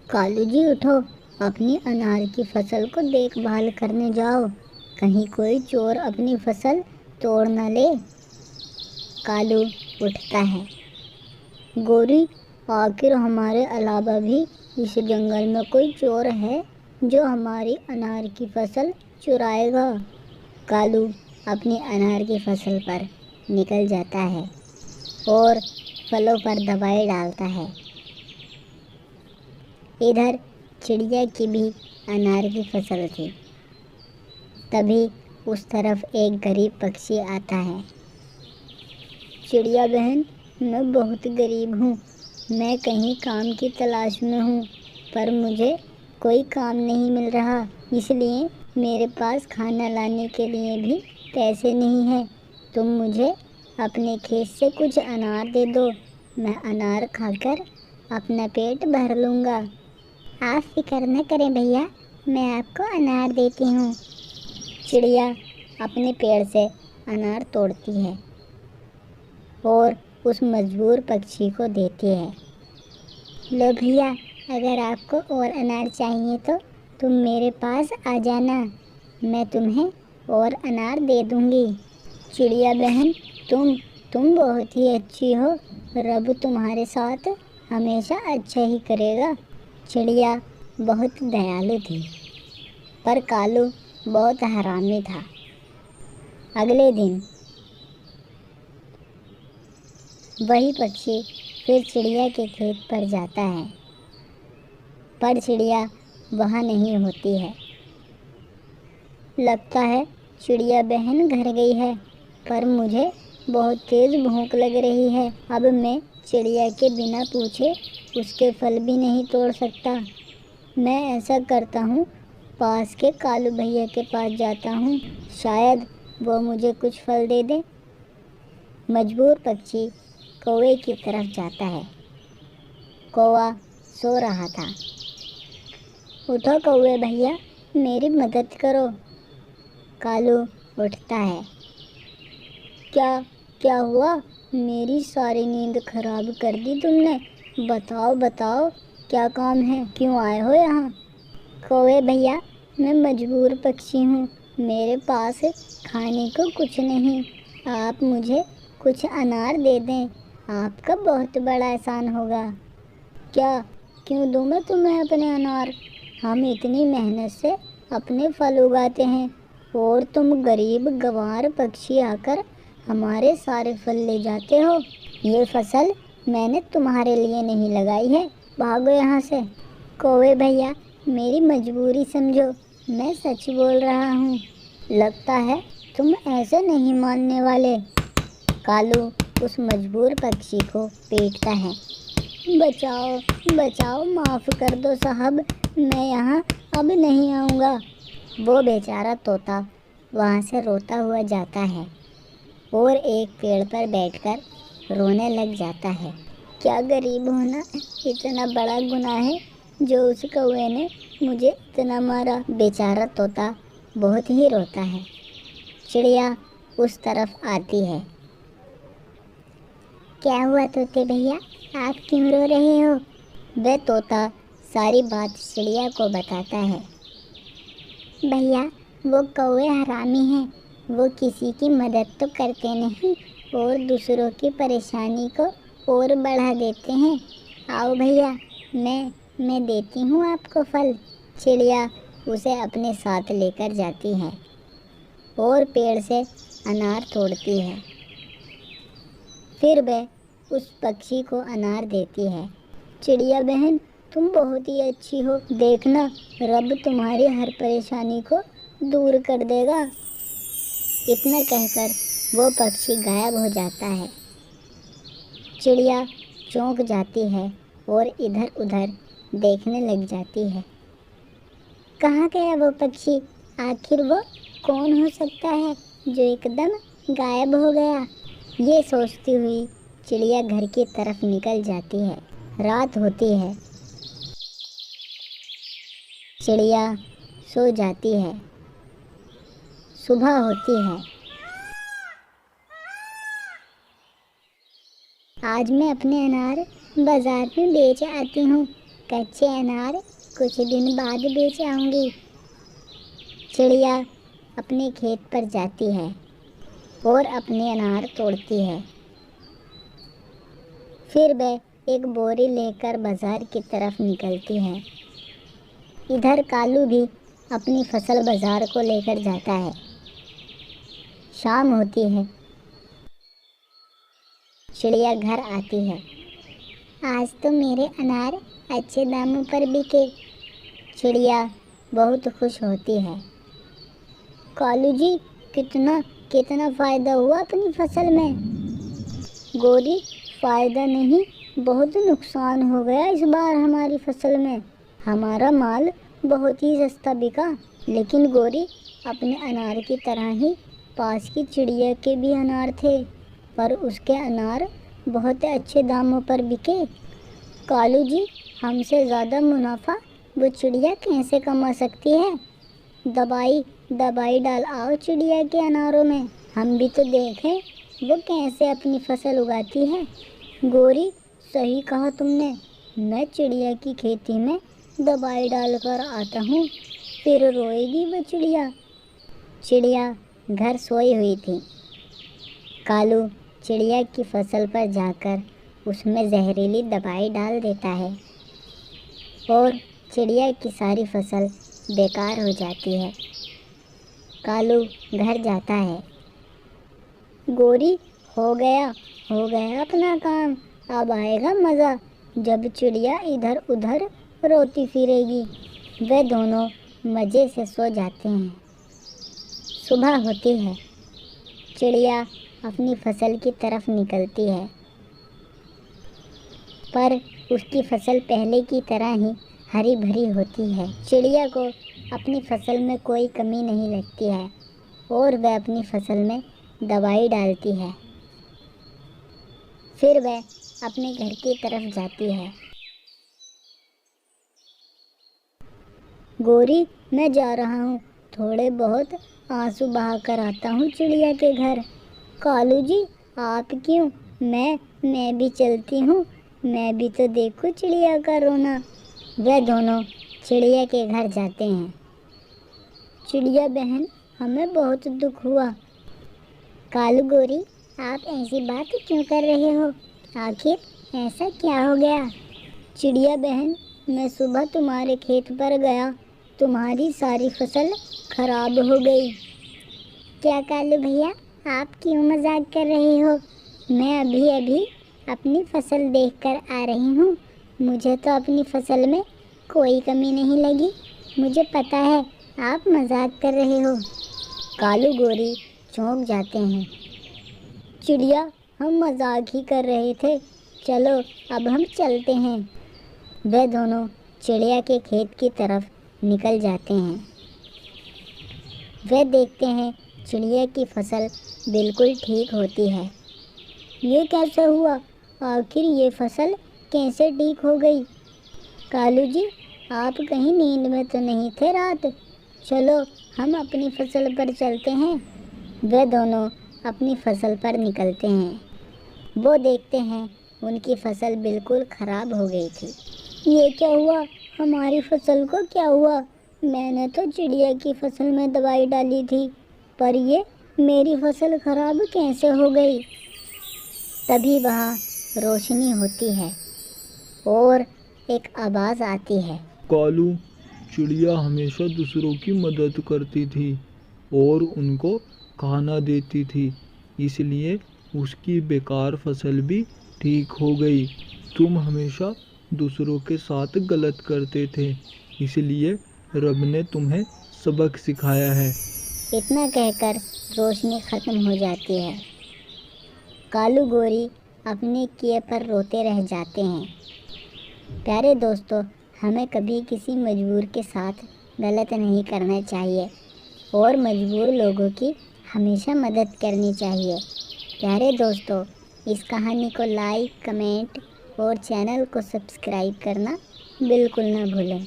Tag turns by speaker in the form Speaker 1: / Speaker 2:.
Speaker 1: कालू जी उठो, अपनी अनार की फसल को देखभाल करने जाओ, कहीं कोई चोर अपनी फसल तोड़ न ले। कालू उठता है। गोरी, आखिर हमारे अलावा भी इस जंगल में कोई चोर है जो हमारी अनार की फसल चुराएगा? कालू अपनी अनार की फसल पर निकल जाता है और फलों पर दवाई डालता है। इधर चिड़िया की भी अनार की फसल थी। तभी उस तरफ एक गरीब पक्षी आता है। चिड़िया बहन, मैं बहुत गरीब हूँ, मैं कहीं काम की तलाश में हूँ, पर मुझे कोई काम नहीं मिल रहा, इसलिए मेरे पास खाना लाने के लिए भी पैसे नहीं हैं। तुम मुझे अपने खेत से कुछ अनार दे दो, मैं अनार खाकर अपना पेट भर लूँगा। आप फिक्र न करें भैया, मैं आपको अनार देती हूँ। चिड़िया अपने पेड़ से अनार तोड़ती है और उस मजबूर पक्षी को देती है। लो भैया, अगर आपको और अनार चाहिए तो तुम मेरे पास आ जाना, मैं तुम्हें और अनार दे दूँगी। चिड़िया बहन, तुम बहुत ही अच्छी हो, रब तुम्हारे साथ हमेशा अच्छा ही करेगा। चिड़िया बहुत दयालु थी, पर कालू बहुत हरामी था। अगले दिन वही पक्षी फिर चिड़िया के खेत पर जाता है, पर चिड़िया वहाँ नहीं होती है। लगता है चिड़िया बहन घर गई है, पर मुझे बहुत तेज़ भूख लग रही है। अब मैं चिड़िया के बिना पूछे उसके फल भी नहीं तोड़ सकता। मैं ऐसा करता हूँ, पास के कालू भैया के पास जाता हूँ, शायद वो मुझे कुछ फल दे दे। मजबूर पक्षी कौवे की तरफ जाता है। कौवा सो रहा था। उठो कौवे भैया, मेरी मदद करो। कालू उठता है। क्या क्या हुआ? मेरी सारी नींद खराब कर दी तुमने। बताओ बताओ, क्या काम है, क्यों आए हो यहाँ? कौवे भैया, मैं मजबूर पक्षी हूँ, मेरे पास खाने को कुछ नहीं, आप मुझे कुछ अनार दे दें, आपका बहुत बड़ा एहसान होगा। क्या? क्यों दूँ मैं तुम्हें अपने अनार? हम इतनी मेहनत से अपने फल उगाते हैं और तुम गरीब गंवार पक्षी आकर हमारे सारे फल ले जाते हो। ये फसल मैंने तुम्हारे लिए नहीं लगाई है, भागो यहाँ से। कौवे भैया, मेरी मजबूरी समझो, मैं सच बोल रहा हूँ। लगता है तुम ऐसे नहीं मानने वाले। कालू उस मजबूर पक्षी को पीटता है। बचाओ बचाओ, माफ़ कर दो साहब, मैं यहाँ अब नहीं आऊँगा। वो बेचारा तोता वहाँ से रोता हुआ जाता है और एक पेड़ पर बैठकर रोने लग जाता है। क्या गरीब होना इतना बड़ा गुनाह है जो उस कौवे ने मुझे इतना मारा। बेचारा तोता बहुत ही रोता है। चिड़िया उस तरफ आती है। क्या हुआ तोते भैया, आप क्यों रो रहे हो? वह तोता सारी बात चिड़िया को बताता है। भैया, वो कौवे हरामी हैं, वो किसी की मदद तो करते नहीं और दूसरों की परेशानी को और बढ़ा देते हैं। आओ भैया, मैं देती हूँ आपको फल। चिड़िया उसे अपने साथ लेकर जाती है और पेड़ से अनार तोड़ती है। फिर वह उस पक्षी को अनार देती है। चिड़िया बहन, तुम बहुत ही अच्छी हो, देखना रब तुम्हारी हर परेशानी को दूर कर देगा। इतना कहकर वो पक्षी गायब हो जाता है। चिड़िया चौंक जाती है और इधर उधर देखने लग जाती है। कहाँ गया वो पक्षी? आखिर वो कौन हो सकता है जो एकदम गायब हो गया? ये सोचती हुई चिड़िया घर की तरफ निकल जाती है। रात होती है। चिड़िया सो जाती है। सुबह होती है। आज मैं अपने अनार बाजार में बेच आती हूँ, कच्चे अनार कुछ दिन बाद बेच आऊँगी। चिड़िया अपने खेत पर जाती है और अपने अनार तोड़ती है। फिर वह एक बोरी लेकर बाजार की तरफ निकलती है। इधर कालू भी अपनी फसल बाजार को लेकर जाता है। शाम होती है। चिड़िया घर आती है। आज तो मेरे अनार अच्छे दामों पर बिके। चिड़िया बहुत खुश होती है। कालू जी, कितना कितना फ़ायदा हुआ अपनी फसल में। गोरी, फ़ायदा नहीं, बहुत नुकसान हो गया इस बार हमारी फसल में। हमारा माल बहुत ही सस्ता बिका, लेकिन गोरी, अपने अनार की तरह ही पास की चिड़िया के भी अनार थे, पर उसके अनार बहुत अच्छे दामों पर बिके। कालू जी, हमसे ज़्यादा मुनाफा वो चिड़िया कैसे कमा सकती है। दवाई डाल आओ चिड़िया के अनारों में, हम भी तो देखें वो कैसे अपनी फसल उगाती है। गोरी, सही कहा तुमने, मैं चिड़िया की खेती में दवाई डालकर आता हूँ, फिर रोएगी वो चिड़िया। चिड़िया घर सोई हुई थी। कालू चिड़िया की फसल पर जाकर उसमें जहरीली दवाई डाल देता है और चिड़िया की सारी फसल बेकार हो जाती है। कालू घर जाता है। गोरी, हो गया अपना काम, अब आएगा मज़ा जब चिड़िया इधर उधर रोती फिरेगी। वे दोनों मज़े से सो जाते हैं। सुबह होती है। चिड़िया अपनी फसल की तरफ निकलती है, पर उसकी फसल पहले की तरह ही हरी भरी होती है। चिड़िया को अपनी फसल में कोई कमी नहीं लगती है और वह अपनी फसल में दवाई डालती है। फिर वह अपने घर की तरफ जाती है। गोरी, मैं जा रहा हूँ, थोड़े बहुत आंसू बहा कर आता हूँ चिड़िया के घर। कालू जी, आप क्यों, मैं भी चलती हूँ, मैं भी तो देखूँ चिड़िया का रोना। वे दोनों चिड़िया के घर जाते हैं। चिड़िया बहन, हमें बहुत दुख हुआ। कालू, गोरी, आप ऐसी बात क्यों कर रहे हो, आखिर ऐसा क्या हो गया। चिड़िया बहन, मैं सुबह तुम्हारे खेत पर गया, तुम्हारी सारी फसल खराब हो गई। क्या कालू भैया, आप क्यों मजाक कर रहे हो, मैं अभी अपनी फसल देखकर आ रही हूँ, मुझे तो अपनी फसल में कोई कमी नहीं लगी, मुझे पता है आप मजाक कर रहे हो। कालू गोरी चौंक जाते हैं। चिड़िया, हम मजाक ही कर रहे थे, चलो अब हम चलते हैं। वे दोनों चिड़िया के खेत की तरफ निकल जाते हैं। वे देखते हैं चिड़िया की फसल बिल्कुल ठीक होती है। ये कैसे हुआ, आखिर ये फसल कैसे ठीक हो गई। कालू जी, आप कहीं नींद में तो नहीं थे रात, चलो हम अपनी फसल पर चलते हैं। वे दोनों अपनी फसल पर निकलते हैं। वो देखते हैं उनकी फसल बिल्कुल ख़राब हो गई थी। ये क्या हुआ, हमारी फसल को क्या हुआ, मैंने तो चिड़िया की फसल में दवाई डाली थी, पर ये मेरी फसल ख़राब कैसे हो गई। तभी वहाँ रोशनी होती है और एक आवाज़ आती है।
Speaker 2: कालू, चिड़िया हमेशा दूसरों की मदद करती थी और उनको खाना देती थी, इसलिए उसकी बेकार फसल भी ठीक हो गई। तुम हमेशा दूसरों के साथ गलत करते थे, इसलिए रब ने तुम्हें सबक सिखाया है।
Speaker 1: इतना कहकर रोशनी ख़त्म हो जाती है। कालू गोरी अपने किए पर रोते रह जाते हैं। प्यारे दोस्तों, हमें कभी किसी मजबूर के साथ गलत नहीं करना चाहिए और मजबूर लोगों की हमेशा मदद करनी चाहिए। प्यारे दोस्तों, इस कहानी को लाइक, कमेंट और चैनल को सब्सक्राइब करना बिल्कुल ना भूलें।